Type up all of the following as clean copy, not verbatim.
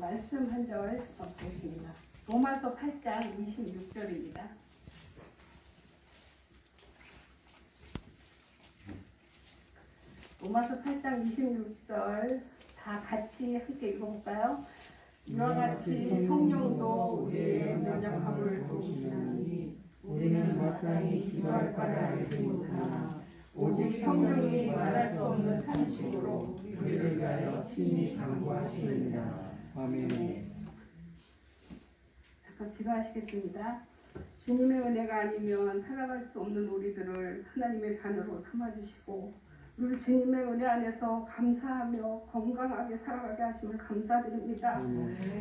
말씀 한 절 보겠습니다. 로마서 8장 26절입니다. 로마서 8장 26절 다 같이 함께 읽어볼까요? 이와 같이 성령도 우리의 연약함을 도우시나니 우리는 마땅히 기도할 바를 알지 못하나 오직 성령이 말할 수 없는 탄식으로 우리를 위하여 친히 간구하시느니라. 아멘. 잠깐 기도하시겠습니다. 주님의 은혜가 아니면 살아갈 수 없는 우리들을 하나님의 자녀로 삼아주시고 늘 주님의 은혜 안에서 감사하며 건강하게 살아가게 하심을 감사드립니다.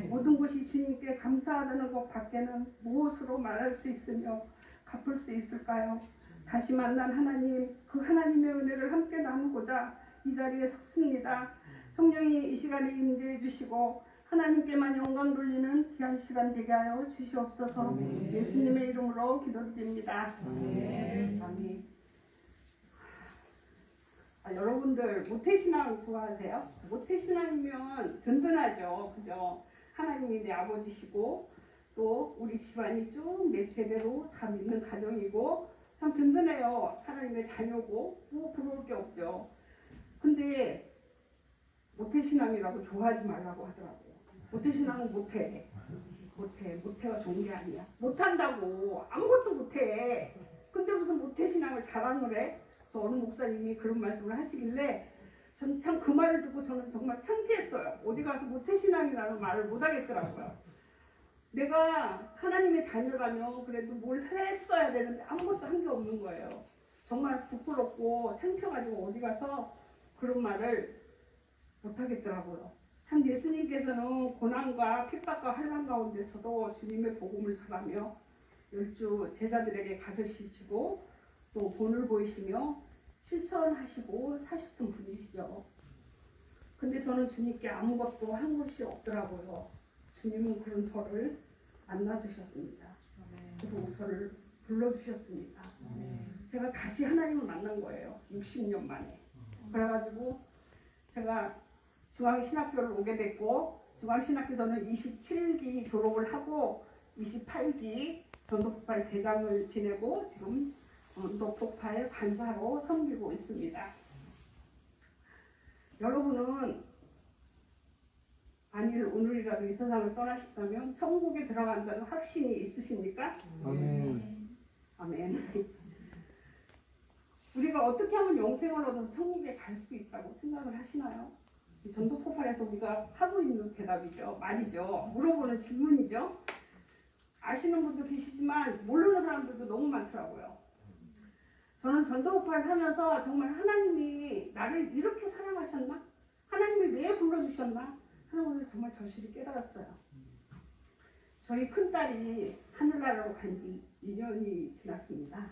모든 것이 주님께 감사하다는 것 밖에는 무엇으로 말할 수 있으며 갚을 수 있을까요? 다시 만난 하나님, 그 하나님의 은혜를 함께 나누고자 이 자리에 섰습니다. 성령이 이 시간에 임재해 주시고 하나님께만 영광 돌리는 귀한 시간 되게 하여 주시옵소서. 아멘. 예수님의 이름으로 기도드립니다. 아멘. 아멘. 여러분들 모태신앙 좋아하세요? 모태신앙이면 든든하죠. 그죠? 하나님이 내 아버지시고 또 우리 집안이 쭉 내 대대로 다 믿는 가정이고 참 든든해요. 하나님의 자녀고 뭐 부러울 게 없죠. 근데 모태신앙이라고 좋아하지 말라고 하더라고요. 모태신앙은 모태가 좋은 게 아니야. 못한다고 아무것도 못해. 근데 무슨 모태신앙을 자랑을 해? 그래서 어느 목사님이 그런 말씀을 하시길래 전 참 그 말을 듣고 저는 정말 창피했어요. 어디 가서 모태신앙이라는 말을 못 하겠더라고요. 내가 하나님의 자녀라면 그래도 뭘 했어야 되는데 아무것도 한 게 없는 거예요. 정말 부끄럽고 창피해가지고 어디 가서 그런 말을 못 하겠더라고요. 참 예수님께서는 고난과 핍박과 환난 가운데서도 주님의 복음을 전하며 열주 제자들에게 가르치시고 또 본을 보이시며 실천하시고 사셨던 분이시죠. 근데 저는 주님께 아무것도 한 것이 없더라고요. 주님은 그런 저를 만나주셨습니다. 그리고 저를 불러주셨습니다. 제가 다시 하나님을 만난 거예요. 60년 만에. 그래가지고 제가 중앙신학교를 오게 됐고 중앙신학교 저는 27기 졸업을 하고 28기 전도폭발 대장을 지내고 지금 전도폭발 간사로 섬기고 있습니다. 여러분은 만일 오늘이라도 이 세상을 떠나신다면 천국에 들어간다는 확신이 있으십니까? 아멘. 아멘. 우리가 어떻게 하면 영생을 얻어서 천국에 갈 수 있다고 생각을 하시나요? 전도폭발에서 우리가 하고 있는 대답이죠. 말이죠. 물어보는 질문이죠. 아시는 분도 계시지만 모르는 사람들도 너무 많더라고요. 저는 전도폭발을 하면서 정말 하나님이 나를 이렇게 사랑하셨나? 하나님이 왜 불러주셨나? 하는 것을 정말 절실히 깨달았어요. 저희 큰딸이 하늘나라로 간 지 2년이 지났습니다.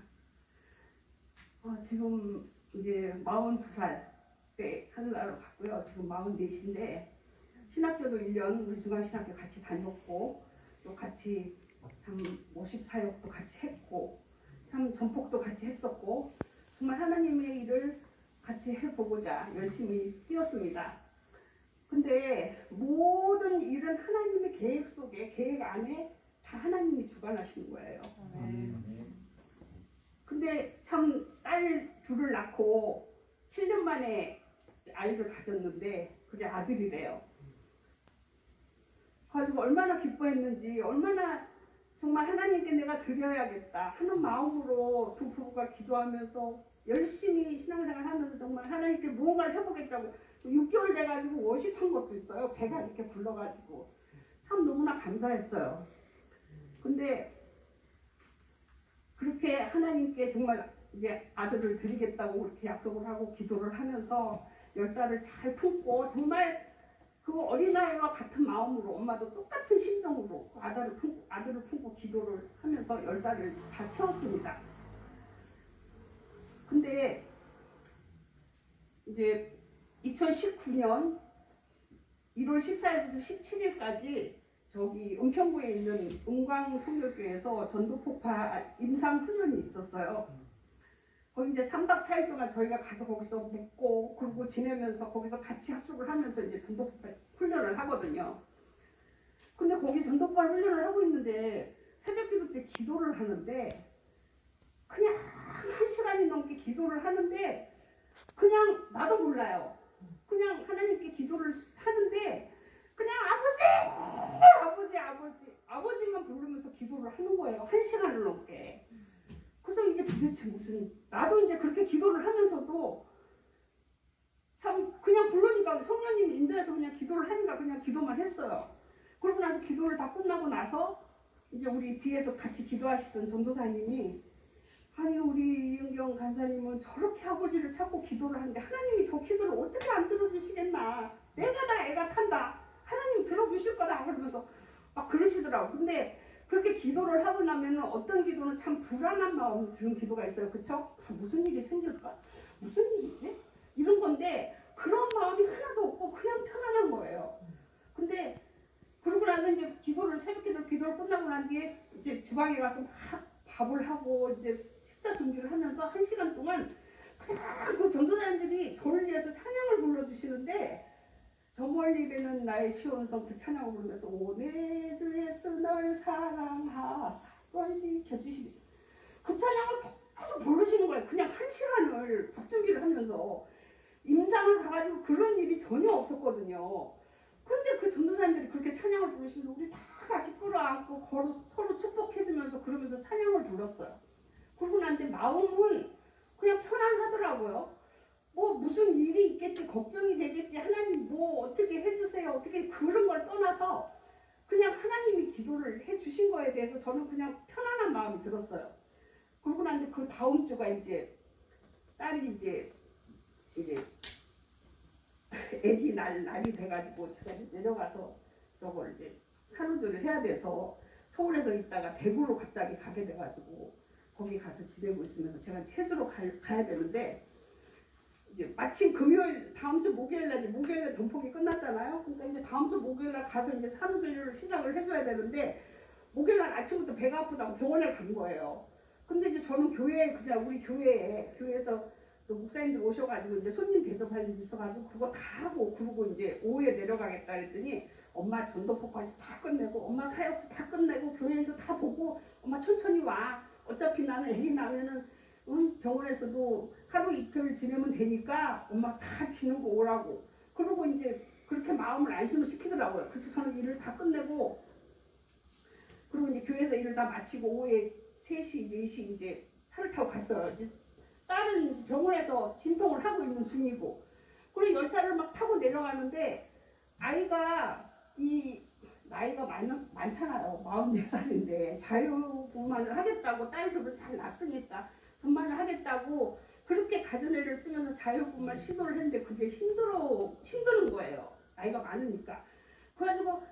지금 이제 42살 때 하늘나라로 갔고요. 지금 44인데 신학교도 1년 우리 중앙신학교 같이 다녔고 또 같이 참 모십사역도 같이 했고 참 전폭도 같이 했었고 정말 하나님의 일을 같이 해보고자 열심히 뛰었습니다. 근데 모든 일은 하나님의 계획 속에 계획 안에 다 하나님이 주관하시는 거예요. 근데 참 딸 둘을 낳고 7년 만에 아이를 가졌는데 그게 아들이래요. 가지고 얼마나 기뻐했는지 얼마나 정말 하나님께 내가 드려야겠다 하는 마음으로 두 부부가 기도하면서 열심히 신앙생활 하면서 정말 하나님께 무언가를 해보겠다고 6개월 돼가지고 워십한 것도 있어요. 배가 이렇게 불러가지고 참 너무나 감사했어요. 근데 그렇게 하나님께 정말 이제 아들을 드리겠다고 그렇게 약속을 하고 기도를 하면서 10달을 잘 품고 정말 그 어린아이와 같은 마음으로 엄마도 똑같은 심정으로 아들을 품고 기도를 하면서 10달을 다 채웠습니다. 근데 이제 2019년 1월 14일부터 17일까지 저기 은평구에 있는 은광성교교에서 전도폭발 임상훈련이 있었어요. 거기 이제 3박 4일 동안 저희가 가서 거기서 묵고 그러고 지내면서 거기서 같이 합숙을 하면서 이제 전도폭발 훈련을 하거든요. 근데 거기 전도발 훈련을 하고 있는데 새벽기도 때 기도를 하는데 그냥 1시간이 넘게 기도를 하는데 그냥 나도 몰라요. 그냥 하나님께 기도를 하는데 그냥 아버지만 부르면서 기도를 하는 거예요. 1시간을 넘게. 그래서 이게 도대체 무슨, 나도 이제 그렇게 기도를 하면서도 참 그냥 부르니까 성령님이 인도해서 그냥 기도를 하니까 그냥 기도만 했어요. 그러고 나서 기도를 다 끝나고 나서 이제 우리 뒤에서 같이 기도하시던 전도사님이, 아니 우리 이은경 간사님은 저렇게 아버지를 찾고 기도를 하는데 하나님이 저 기도를 어떻게 안 들어주시겠나, 내가 다 애가 탄다, 하나님 들어주실 거다 그러면서 막 그러시더라고. 근데 그렇게 기도를 하고 나면은 어떤 기도는 참 불안한 마음이 드는 기도가 있어요. 그쵸? 무슨 일이 생길까? 무슨 일이지? 이런 건데 그런 마음이 하나도 없고 그냥 편안한 거예요. 근데 그러고 나서 이제 새벽 기도를 끝나고 난 뒤에 이제 주방에 가서 막 밥을 하고 이제 식사 준비를 하면서 1시간 동안 그냥 그 전도사님들이 저를 위해서 찬양을 불러주시는데, 저 멀리 뵈는 나의 시온성 그 찬양을 부르면서 오내 주 예수 널 사랑하사 널 지켜주시니 그 찬양을 계속 부르시는 거예요. 그냥 1시간을 밥 준비를 하면서. 임장을 가가지고 그런 일이 전혀 없었거든요. 그런데 그 전도사님들이 그렇게 찬양을 부르시면서 우리 다 같이 끌어안고 서로 축복해주면서 그러면서 찬양을 불렀어요. 그러고 나는데 마음은 그냥 편안하더라고요. 뭐 무슨 일이 있겠지, 걱정이 되겠지, 하나님 뭐 어떻게 해주세요, 어떻게, 그런 걸 떠나서 그냥 하나님이 기도를 해주신 거에 대해서 저는 그냥 편안한 마음이 들었어요. 그러고 나는데 그 다음 주가 이제 딸이 이제 애기 날이 돼가지고 제가 내려가서 저걸 이제 산후조리를 해야 돼서 서울에서 있다가 대구로 갑자기 가게 돼가지고 거기 가서 지내고 있으면서 제가 해주러 가야 되는데, 이제 마침 금요일, 다음 주 목요일날 전폭이 끝났잖아요. 그러니까 이제 다음 주 목요일날 가서 이제 산후조리를 시작을 해줘야 되는데, 목요일날 아침부터 배가 아프다고 병원에 간 거예요. 근데 이제 저는 그냥 우리 교회에서 또 목사님들 오셔가지고 이제 손님 대접할 일이 있어가지고 그거 다 하고, 그러고 이제 오후에 내려가겠다 했더니 엄마 전도폭까지 다 끝내고 엄마 사역도 다 끝내고 교회 일도 다 보고 엄마 천천히 와, 어차피 나는 애기 나면은 병원에서도 하루 이틀 지내면 되니까 엄마 다 지내고 오라고. 그러고 이제 그렇게 마음을 안심을 시키더라고요. 그래서 저는 일을 다 끝내고, 그리고 이제 교회에서 일을 다 마치고 오후에 3시, 4시 이제 차를 타고 갔어요. 이제 딸은 이제 병원에서 진통을 하고 있는 중이고, 그리고 열차를 막 타고 내려가는데 아이가 나이가 많잖아요. 44살인데 자유분만을 하겠다고, 딸들도 잘 낳았으니까 분만을 하겠다고 그렇게 가전애를 쓰면서 자유분만 시도를 했는데 그게 힘든 거예요. 나이가 많으니까. 그래가지고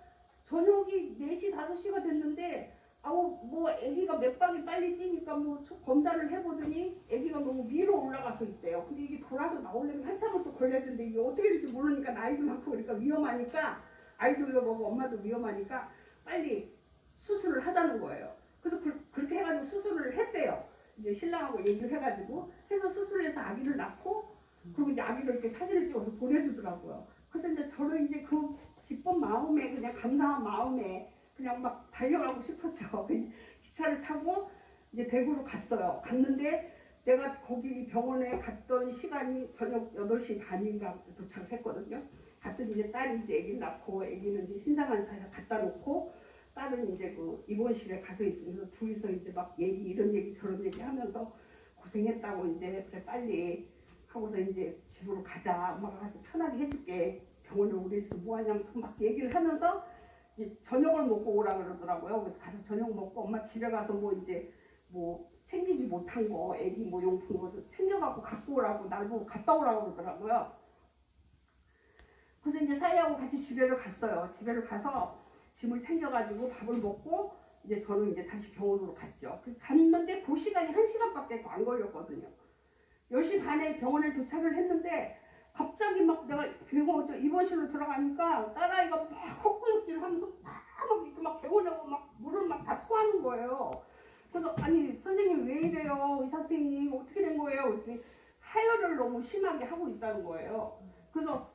저녁이 4시, 5시가 됐는데 뭐 아기가 몇 방이 빨리 뛰니까 뭐 검사를 해보더니 아기가 너무 위로 올라가서 있대요. 근데 이게 돌아서 나오려면 한참을 또 걸려야 되는데 이게 어떻게 될지 모르니까, 나이도 많고 그러니까 위험하니까, 아이도 위험하고 엄마도 위험하니까 빨리 수술을 하자는 거예요. 그래서 그렇게 해가지고 수술을 했대요. 이제 신랑하고 얘기를 해가지고 해서 수술을 해서 아기를 낳고, 그리고 이제 아기를 이렇게 사진을 찍어서 보내주더라고요. 그래서 이제 저는 이제 그 기쁜 마음에, 그냥 감사한 마음에 그냥 막 달려가고 싶었죠. 기차를 타고 이제 대구로 갔어요. 갔는데 내가 거기 병원에 갔던 시간이 저녁 8시 반인가 도착을 했거든요. 갔더니 이제 딸이 이제 아기를 낳고, 아기는 이제 신생아사에 갖다 놓고, 딸은 이제 그 입원실에 가서 있으면서 둘이서 이제 막 이런 얘기 저런 얘기 하면서 고생했다고, 이제 그래 빨리 하고서 이제 집으로 가자, 엄마가 가서 편하게 해줄게, 병원에 우리 있으면 뭐하냐면서 막 얘기를 하면서 이제 저녁을 먹고 오라 그러더라고요. 그래서 가서 저녁 먹고 엄마 집에 가서 뭐 챙기지 못한 거, 애기 뭐 용품 것도 챙겨갖고 갖고 오라고, 날 보고 갔다 오라고 그러더라고요. 그래서 이제 사이하고 같이 집에를 갔어요. 집에를 가서 짐을 챙겨가지고 밥을 먹고 이제 저는 이제 다시 병원으로 갔죠. 갔는데 그 시간이 1시간밖에 안 걸렸거든요. 10시 반에 병원에 도착을 했는데 갑자기 막 내가 입원실로 들어가니까 딸아이가 막 헛구역질을 하면서 막 개고내고 막 물을 막 다 토하는 거예요. 그래서 아니 선생님 왜 이래요? 의사 선생님 어떻게 된 거예요? 그랬더니 하혈을 너무 심하게 하고 있다는 거예요. 그래서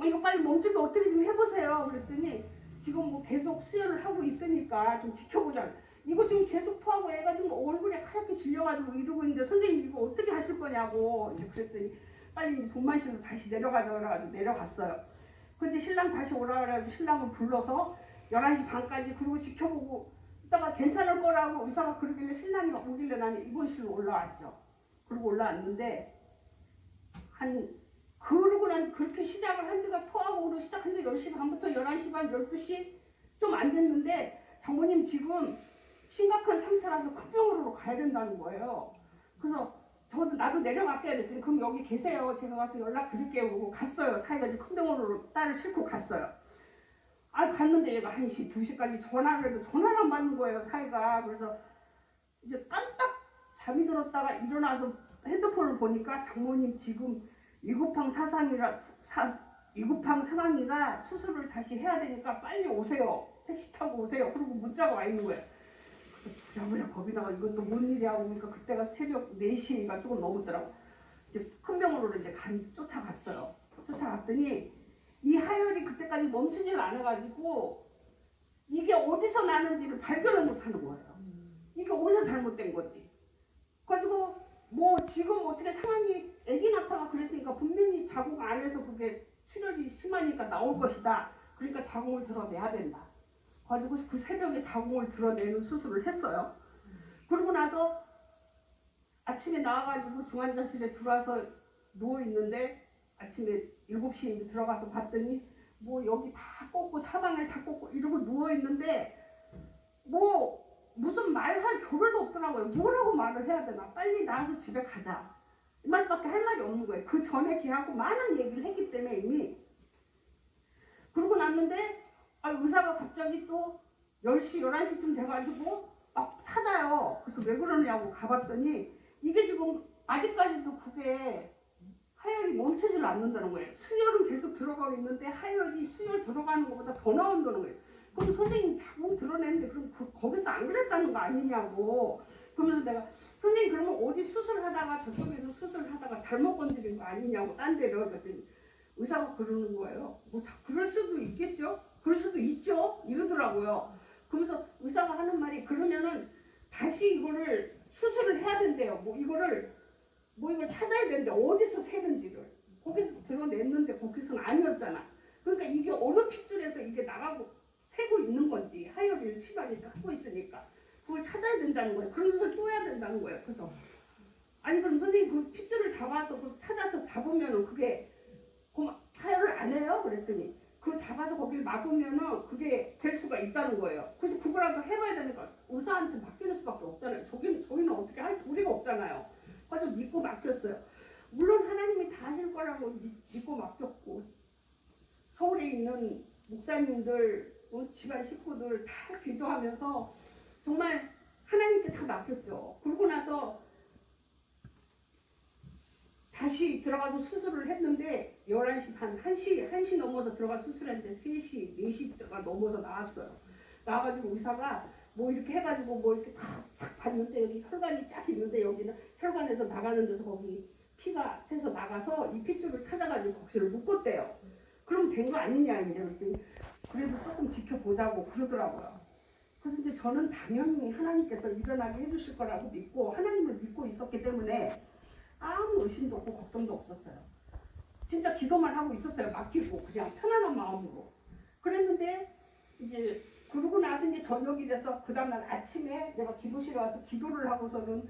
이거 빨리 멈추게 어떻게 좀 해보세요. 그랬더니 지금 뭐 계속 수혈을 하고 있으니까 좀 지켜보자. 이거 지금 계속 토하고 애가 지금 얼굴에 하얗게 질려가지고 이러고 있는데 선생님 이거 어떻게 하실 거냐고 이제 그랬더니 빨리 본만실로 다시 내려가자 그래가지고 내려갔어요. 근데 신랑 다시 오라 그래가지고 신랑을 불러서 11시 반까지 그러고 지켜보고 있다가 괜찮을 거라고 의사가 그러길래 신랑이 오길래 나는 입원실로 올라왔죠. 그리고 올라왔는데 그러고 난 그렇게 시작을 한 지가 토하고 시작했는데 10시 반부터 11시 반, 12시 좀 안 됐는데 장모님 지금 심각한 상태라서 큰 병원으로 가야 된다는 거예요. 그래서 나도 내려갈게요 그랬더니 그럼 여기 계세요. 제가 가서 연락 드릴게요. 그러고 갔어요. 사이가 큰 병원으로 딸을 싣고 갔어요. 갔는데 얘가 1시, 2시까지 전화를 해도 전화를 안 받는 거예요. 사이가. 그래서 이제 깜딱 잠이 들었다가 일어나서 핸드폰을 보니까 장모님 지금 위급한 상황이라 수술을 다시 해야 되니까 빨리 오세요. 택시 타고 오세요. 그리고 문자가 와 있는 거예요. 그래서 부랴부랴 겁이 나가 이것도 뭔 일이야 보니까 그때가 새벽 4시가 조금 넘었더라고. 이제 큰 병원으로 이제 쫓아갔어요. 쫓아갔더니 이 하혈이 그때까지 멈추질 않아가지고 이게 어디서 나는지를 발견을 못하는 거예요. 이게 어디서 잘못된 거지. 가지고 뭐 지금 어떻게 상황이 아기 낳다가 그랬으니까 분명히 자궁 안에서 그게 출혈이 심하니까 나올 것이다. 그러니까 자궁을 드러내야 된다. 가지고 그 새벽에 자궁을 드러내는 수술을 했어요. 그러고 나서 아침에 나와가지고 중환자실에 들어와서 누워있는데 아침에 7시에 들어가서 봤더니 뭐 여기 다 꽂고 사방을 다 꽂고 이러고 누워있는데 뭐 무슨 말할 겨를도 없더라고요. 뭐라고 말을 해야 되나. 빨리 나와서 집에 가자. 이 말밖에 할 말이 없는 거예요. 그 전에 걔하고 많은 얘기를 했기 때문에 이미. 그러고 났는데 의사가 갑자기 또 10시, 11시쯤 돼가지고 막 찾아요. 그래서 왜 그러냐고 가봤더니 이게 지금 아직까지도 그게 하혈이 멈추질 않는다는 거예요. 수혈은 계속 들어가고 있는데 하혈이 수혈 들어가는 것보다 더 나온다는 거예요. 그럼 선생님 자궁 드러내는데 그럼 거기서 안 그랬다는 거 아니냐고. 그러면서 내가 선생님 그러면 어디 수술하다가 저쪽에서 수술하다가 잘못 건드린 거 아니냐고 딴 데로 그랬더니 의사가 그러는 거예요. 뭐 그럴 수도 있겠죠. 그럴 수도 있죠. 이러더라고요. 그러면서 의사가 하는 말이 그러면은 다시 이거를 수술을 해야 된대요. 뭐 이걸 찾아야 되는데 어디서 세는지를. 거기서 드러냈는데 거기서는 아니었잖아. 그러니까 이게 어느 핏줄에서 이게 나가고 새고 있는 건지 하혈을 심하니까 하고 있으니까 그걸 찾아야 된다는 거예요. 그런 수술 또 해야 된다는 거예요. 그래서 아니 그럼 선생님 그 핏줄을 잡아서 찾아서 잡으면은 그게 하혈을 안 해요? 그랬더니 그 잡아서 거기를 막으면은 그게 될 수가 있다는 거예요. 그래서 그거라도 해봐야 되니까 의사한테 맡기는 수밖에 없잖아요. 저희는 어떻게 할 도리가 없잖아요. 그래서 믿고 맡겼어요. 물론 하나님이 다 하실 거라고 믿고 맡겼고 서울에 있는 목사님들 집안 식구들 다 기도하면서 정말 하나님께 다 맡겼죠. 그러고 나서 다시 들어가서 수술을 했는데 11시 반, 1시 넘어서 들어가 수술했는데 3시, 4시가 넘어서 나왔어요. 나와가지고 의사가 뭐 이렇게 해가지고 뭐 이렇게 탁 봤는데 여기 혈관이 쫙 있는데 여기는 혈관에서 나가는 데서 거기 피가 새서 나가서 이 핏줄을 찾아가지고 거기를 묶었대요. 그럼 된 거 아니냐 이제 그랬더니 그래도 조금 지켜보자고 그러더라고요. 그래서 이제 저는 당연히 하나님께서 일어나게 해주실 거라고 믿고 하나님을 믿고 있었기 때문에 아무 의심도 없고 걱정도 없었어요. 진짜 기도만 하고 있었어요. 맡기고 그냥 편안한 마음으로. 그랬는데 이제 그러고 나서 이제 저녁이 돼서 그 다음날 아침에 내가 기도실에 와서 기도를 하고서는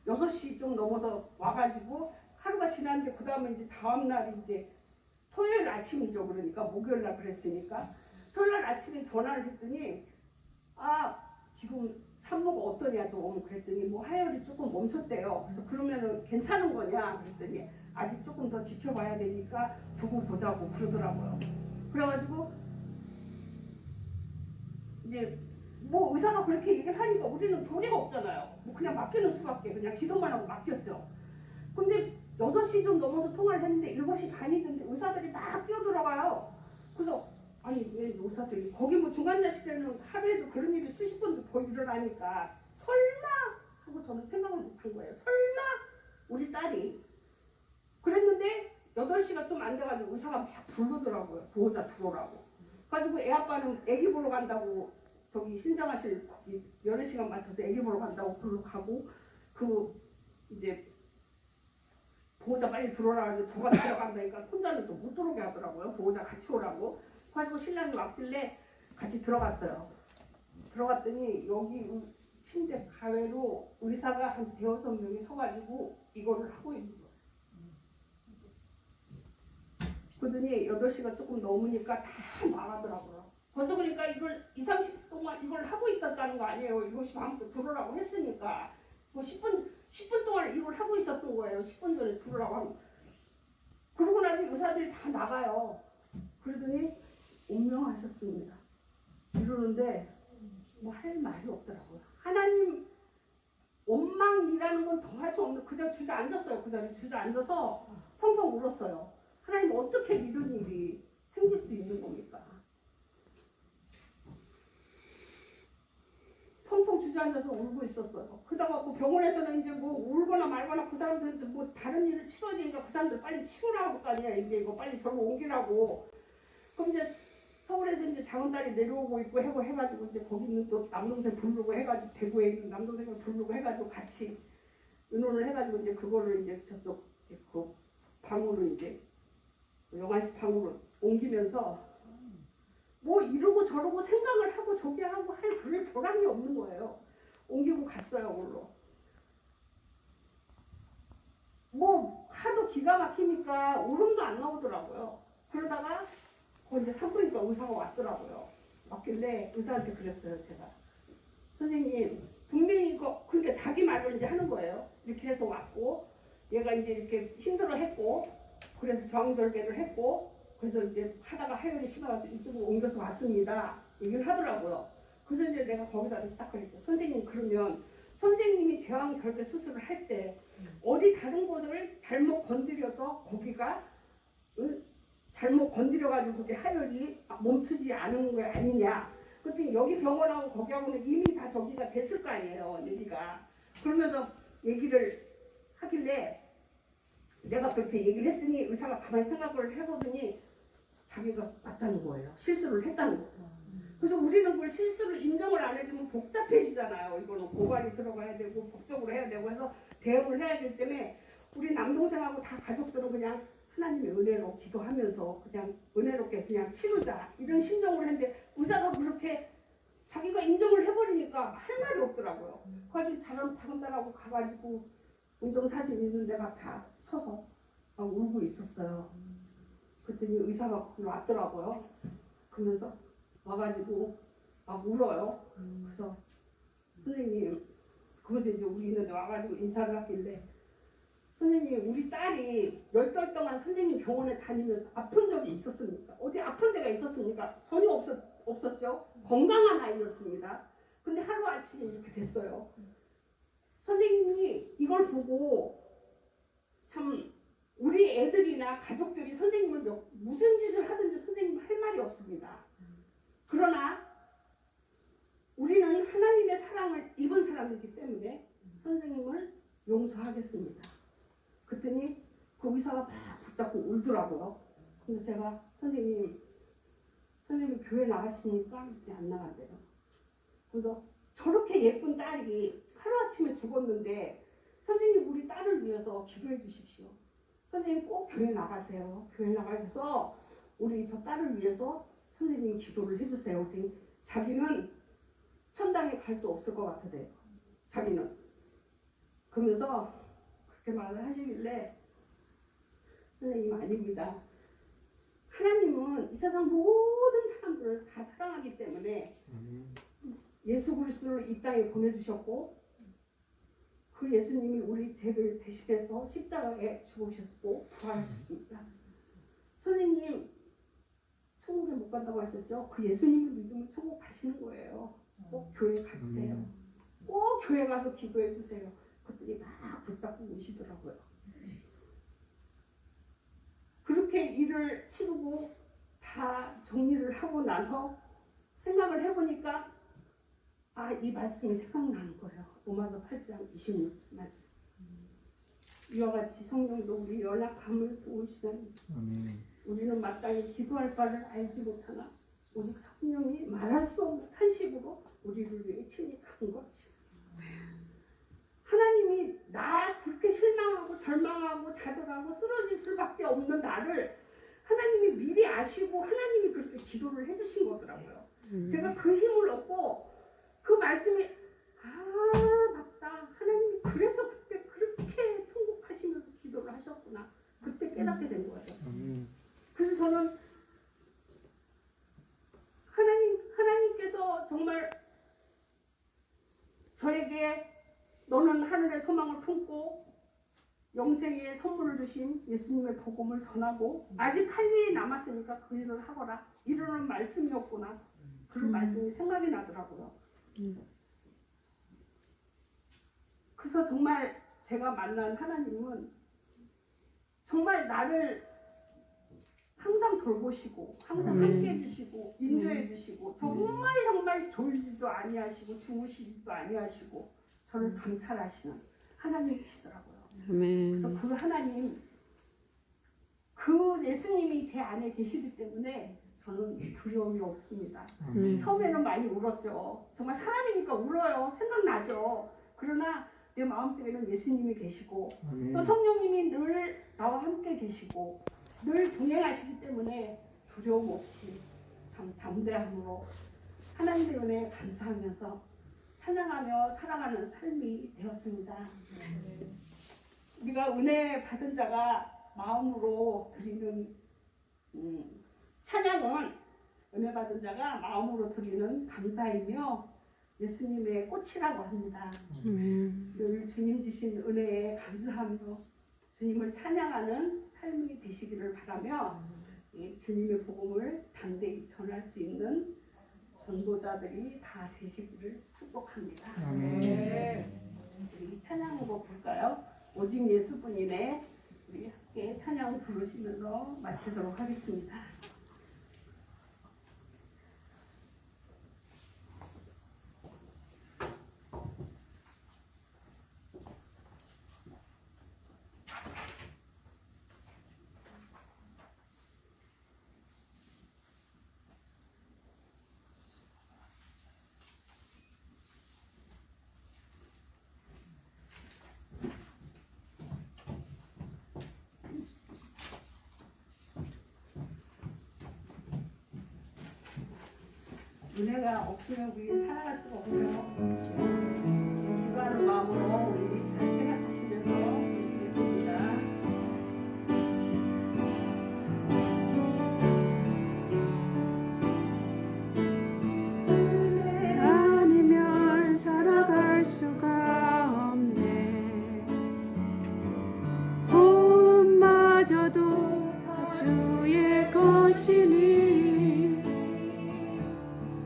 6시 좀 넘어서 와가지고 하루가 지났는데 그 다음에 이제 다음날이 이제 토요일 아침이죠. 그러니까 목요일날 그랬으니까 토요일날 아침에 전화를 했더니 지금 산모가 어떠냐 좀 그랬더니 뭐 하혈이 조금 멈췄대요. 그래서 그러면은 괜찮은 거냐 그랬더니 아직 조금 더 지켜봐야 되니까 두고 보자고 그러더라고요. 그래가지고 이제 뭐 의사가 그렇게 얘기를 하니까 우리는 도리가 없잖아요. 뭐 그냥 맡기는 수밖에 그냥 기도만 하고 맡겼죠. 근데 6시 좀 넘어서 통화를 했는데 7시 반이 됐는데 의사들이 막 뛰어들어가요. 그래서 아니 왜 의사들이 거기 뭐 중환자실에는 하루에도 그런 일이 수십 번도 더 일어나니까 설마 하고 저는 생각을 못한 거예요. 설마 우리 딸이 그랬는데 8시가 좀 안 돼가지고 의사가 막 부르더라고요. 보호자 들어오라고. 가지고 애 아빠는 애기 보러 간다고 저기 신생아실 거기 여러 시간 맞춰서 애기 보러 간다고 그걸로 가고 그 이제 보호자 빨리 들어오라 하고 저가 들어간다니까 혼자는 또 못 들어오게 하더라고요. 보호자 같이 오라고. 가지고 신랑이 왔길래 같이 들어갔어요. 들어갔더니 여기 침대 가외로 의사가 한 대여섯 명이 서가지고 이거를 하고 있는 거예요. 그러더니 8시가 조금 넘으니까 다 나가더라고요. 벌써 그러니까 이걸 20, 30분 동안 이걸 하고 있었다는 거 아니에요. 7시 반부터 들어오라고 했으니까. 뭐 10분 동안 이걸 하고 있었던 거예요. 10분 전에 들어오라고 하면. 그러고 나서 의사들이 다 나가요. 그러더니 운명하셨습니다. 이러는데 뭐 할 말이 없더라고요. 하나님 원망이라는 건 더 할 수 없는 그냥 주저앉았어요. 그 자리에 주저앉아서 펑펑 울었어요. 하나님 어떻게 이런 일이 생길 수 있는 겁니까? 펑펑 주저앉아서 울고 있었어요. 그러다가 뭐 병원에서는 이제 뭐 울거나 말거나 그 사람들한테 뭐 다른 일을 치러야 되니까 그 사람들 빨리 치우라고 할 거 아니야. 이제 이거 빨리 저로 옮기라고. 그럼 이제 서울에서 이제 작은딸이 내려오고 있고 해가지고 이제 거기는 또 남동생 부르고 해가지고 대구에 있는 남동생을 부르고 해가지고 같이 의논을 해가지고 이제 그거를 이제 저쪽 그 방으로 이제 영안실 방으로 옮기면서 뭐 이러고 저러고 생각을 하고 저기 하고 할 그럴 보람이 없는 거예요. 옮기고 갔어요, 올로. 뭐 하도 기가 막히니까 울음도 안 나오더라고요. 그러다가 이제 산부인과 의사가 왔더라고요. 왔길래 의사한테 그랬어요, 제가. 선생님, 분명히 이거, 그러니까 자기 말을 이제 하는 거예요. 이렇게 해서 왔고, 얘가 이제 이렇게 힘들어 했고, 그래서 저항절개를 했고, 그래서 이제 하다가 하혈이 심해가지고 이쪽으로 옮겨서 왔습니다. 얘기를 하더라고요. 그래서 이제 내가 거기다 딱 그랬죠. 선생님, 그러면 선생님이 제왕절개 수술을 할 때 어디 다른 곳을 잘못 건드려서 거기가 잘못 건드려가지고 그게 하혈이 멈추지 않은 거 아니냐. 그랬더니 여기 병원하고 거기하고는 이미 다 저기가 됐을 거 아니에요. 얘기가. 그러면서 얘기를 하길래 내가 그렇게 얘기를 했더니 의사가 가만히 생각을 해보더니 자기가 맞다는 거예요. 실수를 했다는 거예요. 그래서 우리는 그걸 실수를 인정을 안 해주면 복잡해지잖아요. 이거는 고발이 들어가야 되고 법적으로 해야 되고 해서 대응을 해야 되기 때문에 우리 남동생하고 다 가족들은 그냥 하나님의 은혜로 기도하면서 그냥 은혜롭게 그냥 치르자 이런 심정으로 했는데 의사가 그렇게 자기가 인정을 해버리니까 할 말이 없더라고요. 거기 작은 딸하고 가가지고 운동사진 있는 데가 다 서서 막 울고 있었어요. 그랬더니 의사가 왔더라고요. 그러면서 와가지고 막 울어요. 그래서 선생님, 그래서 이제 우리 있는데 와가지고 인사를 하길래 선생님, 우리 딸이 몇 달 동안 선생님 병원에 다니면서 아픈 적이 있었습니까? 어디 아픈 데가 있었습니까? 전혀 없었죠. 건강한 아이였습니다. 근데 하루아침에 이렇게 됐어요. 선생님이 이걸 보고 참 우리 애들이나 가족들이 선생님을 무슨 짓을 하든지 선생님 할 말이 없습니다. 그러나 우리는 하나님의 사랑을 입은 사람이기 때문에 선생님을 용서하겠습니다. 그랬더니 그 의사가 막 붙잡고 울더라고요. 그래서 제가 선생님 교회 나가십니까? 안 나간대요. 그래서 저렇게 예쁜 딸이 하루아침에 죽었는데 선생님 우리 딸을 위해서 기도해 주십시오. 선생님 꼭 교회 나가세요. 교회 나가셔서 우리 저 딸을 위해서 선생님 기도를 해주세요. 그랬더니 자기는 천당에 갈 수 없을 것 같아요. 자기는. 그러면서 그렇게 말을 하시길래 선생님 아닙니다. 하나님은 이 세상 모든 사람들을 다 사랑하기 때문에 예수 그리스도를 이 땅에 보내주셨고 그 예수님이 우리 죄를 대신해서 십자가에 죽으셨고 부활하셨습니다. 선생님 천국에 못 간다고 하셨죠? 그 예수님을 믿으면 천국 가시는 거예요. 꼭 교회 가주세요. 꼭 교회 가서 기도해 주세요. 그들이 막 붙잡고 오시더라고요. 그렇게 일을 치르고 다 정리를 하고 나서 생각을 해보니까 이 말씀이 생각나는 거예요. 로마서 8장 26절 말씀. 이와 같이 성령도 우리 연약함을 도우시면 우리는 마땅히 기도할 바를 알지 못하나 오직 성령이 말할 수 없는 탄식으로 우리를 위해 침입한 거지. 하나님이 나 그렇게 실망하고 절망하고 좌절하고 쓰러질 수밖에 없는 나를 하나님이 미리 아시고 하나님이 그렇게 기도를 해주신 거더라고요. 제가 그 힘을 얻고 그 말씀이 맞다. 하나님이 그래서 그때 그렇게 통곡하시면서 기도를 하셨구나. 그때 깨닫게 된 거예요. 그래서 저는 하나님께서 정말 저에게 너는 하늘의 소망을 품고 영생의 선물을 주신 예수님의 복음을 전하고 아직 할 일이 남았으니까 그 일을 하거라. 이러는 말씀이었구나. 그런 말씀이 생각이 나더라고요. 그래서 정말 제가 만난 하나님은 정말 나를 항상 돌보시고 항상 함께 해주시고 인도해 주시고 정말 졸지도 아니하시고 주무시지도 아니하시고 저를 감찰하시는 하나님이시더라고요. 그래서 그 하나님, 그 예수님이 제 안에 계시기 때문에 저는 두려움이 없습니다. 처음에는 많이 울었죠. 정말 사람이니까 울어요. 생각나죠. 그러나 내 마음속에는 예수님이 계시고 또 성령님이 늘 나와 함께 계시고 늘 동행하시기 때문에 두려움 없이 참 담대함으로 하나님의 은혜에 감사하면서 찬양하며 살아가는 삶이 되었습니다. 우리가 은혜 받은 자가 마음으로 드리는 찬양은 은혜 받은 자가 마음으로 드리는 감사이며 예수님의 꽃이라고 합니다. 늘 주님 주신 은혜에 감사하며 주님을 찬양하는 삶이 되시기를 바라며 주님의 복음을 담대히 전할 수 있는 전도자들이 다 되시기를 축복합니다. 우리 찬양 곡 볼까요? 오직 예수뿐이네. 우리 함께 찬양 부르시면서 마치도록 하겠습니다. 은혜가 없으면 우리 살아갈 수가 없어요. 기도하는 마음으로 우리 생각하시면서 보시겠습니다. 은혜 아니면 살아갈 수가 없네. 호흡마저도 다 주의 것이니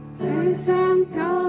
세상 별